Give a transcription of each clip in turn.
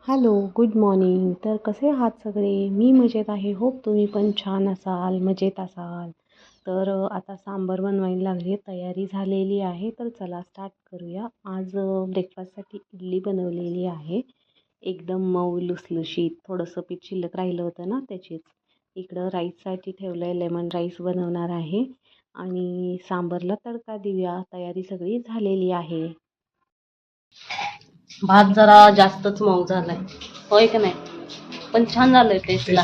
Hello, good morning. तर कसे आहात सगळे? मी मजेत आहे. होप तुम्ही पण छान असाल, मजेत असाल. तर आता सांबार बनवायला लागली, तयारी झालेली आहे. तर चला स्टार्ट करूया. आज ब्रेकफास्टसाठी इडली बनवलेली आहे. एकदम मऊ लुसलुशीत. थोडंसं पीठ शिल्लक राहिलं होतं ना, त्याचीच. इकडं राईससाठी ठेवलं आहे, लेमन राईस बनवणार आहे. आणि सांबारला तडका देऊया. तयारी सगळी झालेली आहे. भात जरा जास्तच मऊ झालाय, होय की नाही? पण छान झालंय टेस्टला.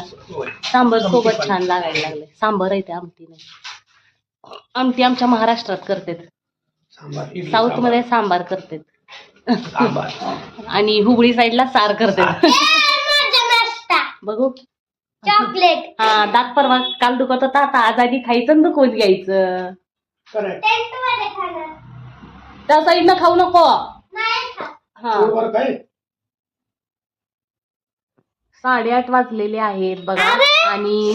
सांबर सोबत छान लागायला लागले. सांबर आहे ते, आमटी नाही. आमटी आमच्या महाराष्ट्रात करतात, साऊथ मध्ये सांबार करतात आणि हुबळी साईडला सार करतात. बघू चॉकलेट. हा, दात परवा काल दुखत होता, आता आजादी खायचं आणि दुखवत घ्यायचं. त्या साईडनं खाऊ नको. हा, 8:30 वाजलेले आहेत बघा. आणि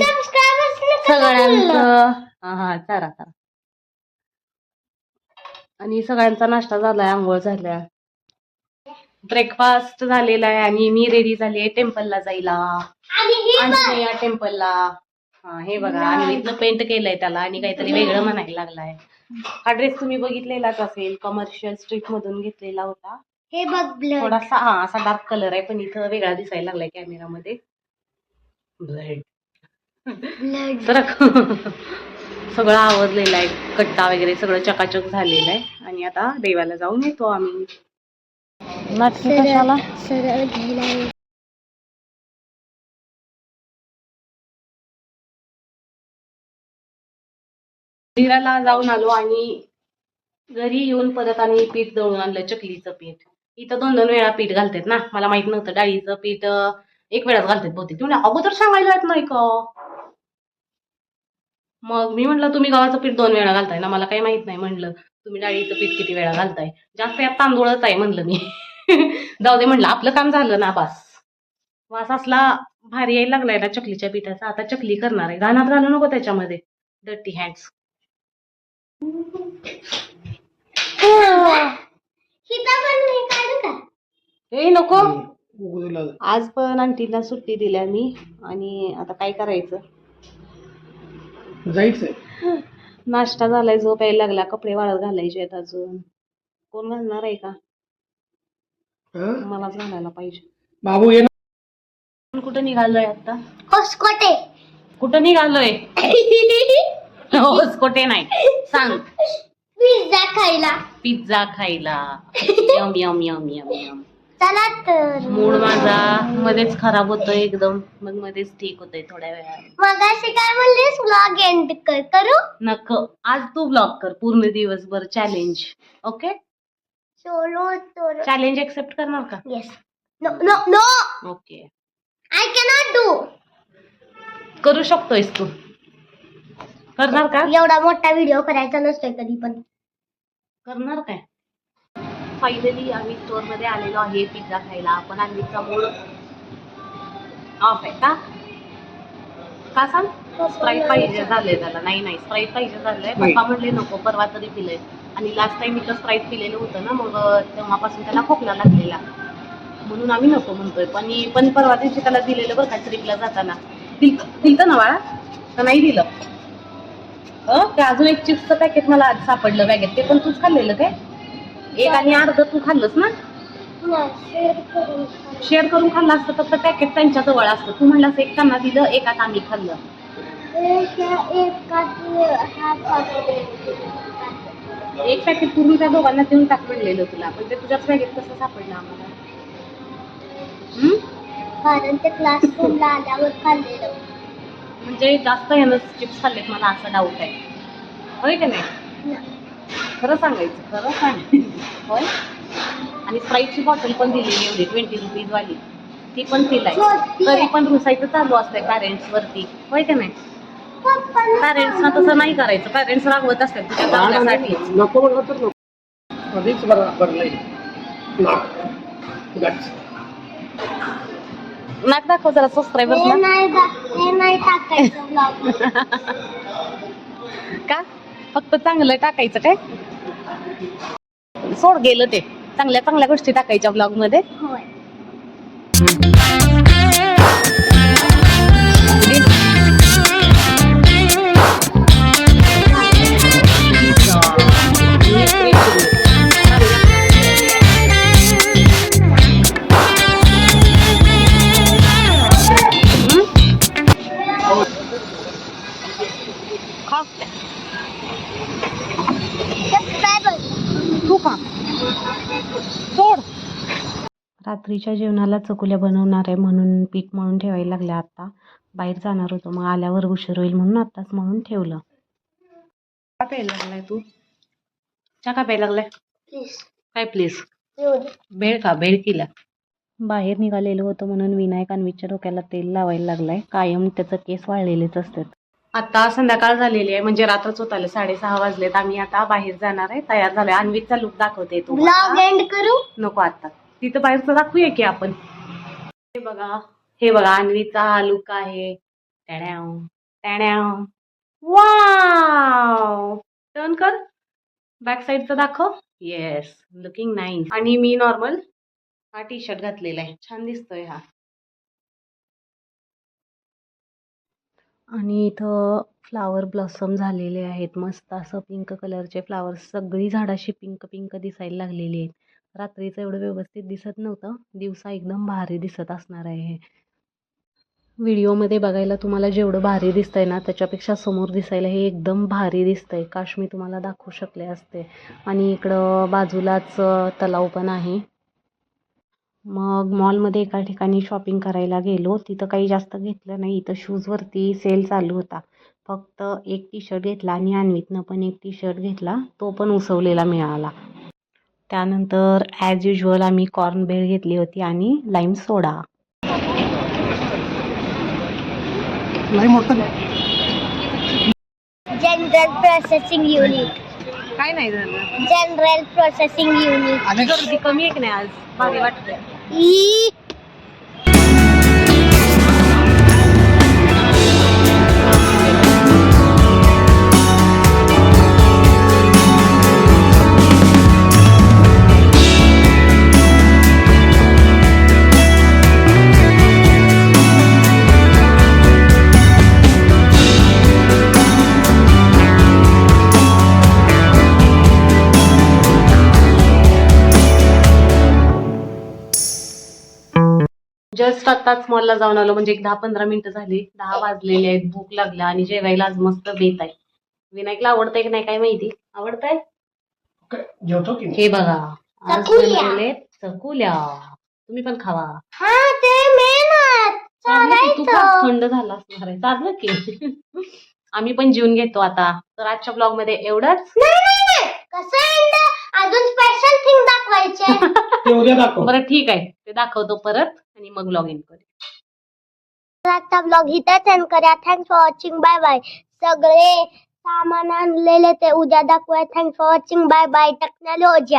सगळ्यांचं हा चारा चारा आणि सगळ्यांचा नाश्ता झालाय, आंघोळ झाल्या, ब्रेकफास्ट झालेला आहे. आणि मी रेडी झाली टेम्पलला जायला, आंजनेय टेम्पलला. हा, हे बघा, आणि इथनं पेंट केलंय त्याला आणि काहीतरी वेगळं म्हणायला लागलाय. हा ड्रेस तुम्ही बघितलेलाच असेल, कमर्शियल स्ट्रीट मधून घेतलेला होता. हे बघ ब्लड. थोडासा असा डार्क कलर आहे, पण इथं वेगळा दिसायला लागलाय कॅमेरामध्ये. ब्लड तर सगळं आवरलेलं आहे, कट्टा वगैरे सगळं चकाचक झालेलं आहे. आणि आता देवाला जाऊन येतो आम्ही. नाटकी कशाला? सरळ घ्यायला. मंदिराला जाऊन आलो आणि घरी येऊन परत आम्ही पीठ दळून आणलं, चकलीचं पीठ. इथं 2-2 वेळा पीठ घालतात ना, मला माहित नव्हतं. डाळीचं पीठ एक वेळाच घालतात बहुतेक. तुम्ही अगोदर सांगायला येत नाही का? मग मी म्हटलं तुम्ही गव्हाचं पीठ 2 वेळा घालताय ना, मला काही माहित नाही. म्हणलं तुम्ही डाळीचं पीठ किती वेळा घालताय? जास्त यात तांदूळच आहे म्हणलं मी. जाऊ दे म्हणलं, आपलं काम झालं ना बास. वास असला भारी यायला लागलाय ना चकलीच्या पिठाचा. आता चकली करणार आहे. घाणात घालू नको त्याच्यामध्ये, डर्टी हँड्स. ए नको, आज पण आंटीला सुट्टी दिल्या मी. आणि आता काय करायचं, जायचंय. नाश्ता झालाय, झोप यायला लागला, कपडे वाळत घालायचे आहेत अजून. कोण घालणार आहे का? मलाच घालायला पाहिजे. बाबू ये ना. कुठं निघालोय आता? होसकोटे. कुठं निघालोय? होसकोटे नाही, सांग. पिझ्झा खायला. पिझ्झा खायला. Yum yum yum yum yum. चला तर. मूड माझा मध्येच खराब होतोय एकदम, मग मध्येच ठीक होतोय थोड्या वेळाने. मगाशी काय म्हणलीस? व्लॉग एंड करू? नको, आज तू ब्लॉग कर पूर्ण दिवसभर. Challenge. Okay, solo solo. Challenge accept करणार का? Yes. No no no. Okay, I cannot do. करू शकतोयस तू. करणार का? एवढा मोठा व्हिडिओ करायचा नसतोय कधी पण. करणार काय? फायनली आम्ही स्टोअर मध्ये आलेलो आहे पिझ्झा खायला. पण आम्हीचा मूड ऑफ आहे का? का सांग? स्प्राईट पाहिजे झालंय त्याला. नाही, स्प्राईट पाहिजे झालंय. पप्पा म्हणले नको, परवा तरी पिलंय. आणि लास्ट टाइम इथं स्प्राईट पिलेलं होतं ना, मग तेव्हापासून त्याला खोकला लागलेला, म्हणून आम्ही नको म्हणतोय. पण परवा दिवशी त्याला दिलेलं बरं का, ट्रिपला जाताना. दिलं ना बाळा? तर नाही दिलं. ते अजून एक चिप्सचं पॅकेट मला आज सापडलं बॅगेत, ते पण तूच खाल्लेलं काय? एक आणि अर्ध तू खाल्लंस ना? शेअर करून खाल्लं असतं तर पॅकेट त्यांच्या जवळ असतं. तू म्हणलास एक त्यांना दिलं, एक आता आम्ही खाल्लं. एक पॅकेट पूर्ण त्या दोघांना देऊन टाक म्हणलेलं तुला, पण ते तुझ्याच बॅगेत कसं सापडलं आम्हाला? कारण ते क्लासरूमला आल्यावर खाल्लेलं. म्हणजे जास्त ह्यानं चिप्स खाल्लेत, मला असा डाऊट आहे. होय का नाही? खरं सांगायचं, खरं सांगायचं. होय. आणि स्प्राईटची बॉटल पण दिलेली एवढी 20 रुपीज वाली, ती पण पिलाय. तरी पण रुसायचं चालू असतंय पॅरेंट्स वरती, होय का नाही? पॅरेंट्सना तसं नाही करायचं. पॅरेंट्स रागवत असतात तुझ्या चांगल्यासाठी. नको म्हणलं तर नको. आधीच भरलंय नाक दाखव जरा सबस्क्रायबर्स हे नाही टाकायचं vlog. का? फक्त चांगलं टाकायचं काय? सोड गेलं ते. चांगल्या चांगल्या गोष्टी टाकायच्या ब्लॉग मध्ये. होय. रात्रीच्या जेवणाला चकुल्या बनवणार आहे म्हणून पीठ मळून ठेवायला लागलं आता. बाहेर जाणार होतो मग आल्यावर उशीर होईल म्हणून आत्ताच मळून ठेवलं. का प्यायला लागलाय तू? चहा का प्यायला लागलाय? प्लीज काय प्लीज? येऊ दे. भेळ का? भेळ केला. बाहेर निघालेलो होतो म्हणून विनायक अन्वीच्या डोक्याला तेल लावायला लागलाय. कायम त्याचं केस वाळलेलेच असतात. आता संध्याकाळ झालेली आहे म्हणजे रात्रच होत आले. 6:30 वाजलेत. आम्ही आता बाहेर जाणार आहे. तयार झालोय. अन्वीचा लुक दाखवते तू. ब्लॉग एंड करू? नको आता. तिथं बाहेरचं दाखवूया की आपण. हे बघा अन्वीचा हा लुक आहे. टॅड्याव टॅड्याव. वाव. टर्न कर. बॅक साईडचं दाखव. Yes, looking nice. आणि मी नॉर्मल हा टी शर्ट घातलेला आहे. छान दिसतोय हा. आणि इथं फ्लावर ब्लॉसम झालेले आहेत. मस्त असं पिंक कलरचे फ्लावर्स. सगळी झाड अशी पिंक पिंक दिसायला लागलेली आहेत. रात्रीचं एवढं व्यवस्थित दिसत नव्हतं. दिवसा एकदम भारी दिसत असणार आहे हे. व्हिडिओमध्ये बघायला तुम्हाला जेवढं भारी दिसतंय ना त्याच्यापेक्षा समोर दिसायला हे एकदम भारी दिसतंय. काश मी तुम्हाला दाखवू शकले असते. आणि इकडं बाजूलाच तलाव पण आहे. मग मॉलमध्ये एका ठिकाणी शॉपिंग करायला गेलो. तिथं काही जास्त घेतलं नाही. इथं शूजवरती सेल चालू होता. फक्त एक टी शर्ट घेतला आणि अन्वीतनं पण एक टी शर्ट घेतला. तो पण उसवलेला मिळाला. त्यानंतर ॲज युजल आम्ही कॉर्न भेळ घेतली होती आणि लाईम सोडा. नाही मोठं जनरल प्रोसेसिंग युनिट. काय नाही झालं. General processing unit. गर्दी कमी आहे की नाही आज? भारी वाटतंय. ई जस्ट आत्ताच मॉलला जाऊन आलो म्हणजे एक 10-15 मिनिटं झाली. 10 वाजलेले आहेत. भूक लागला आणि जेवायला आज मस्त बेत आहे. विनायकला आवडतंय की नाही काय माहिती. आवडतंय. जेवतो की हे बघा आज चकुल्या. बनवलेत चकुल्या. तुम्ही पण खावा. हा ते मेहनत चाललं की तू चालायचं. का थंड झाला असणार आहे. चाललं की आम्ही पण जेवून घेतो आता. तर आजच्या ब्लॉग मध्ये एवढंच. नाही कसं एंड अजून स्पेशल थिंग दाखवायचे. ते उद्या दाखव. बरं ठीक आहे ते दाखवतो परत आणि मग लॉग इन करू. आजचा ब्लॉग इथेच एंड करूया. Thanks for watching. Bye bye. सगळे सामान आणलेले ते उद्या दाखवूया. Thanks for watching. Bye bye. Technology.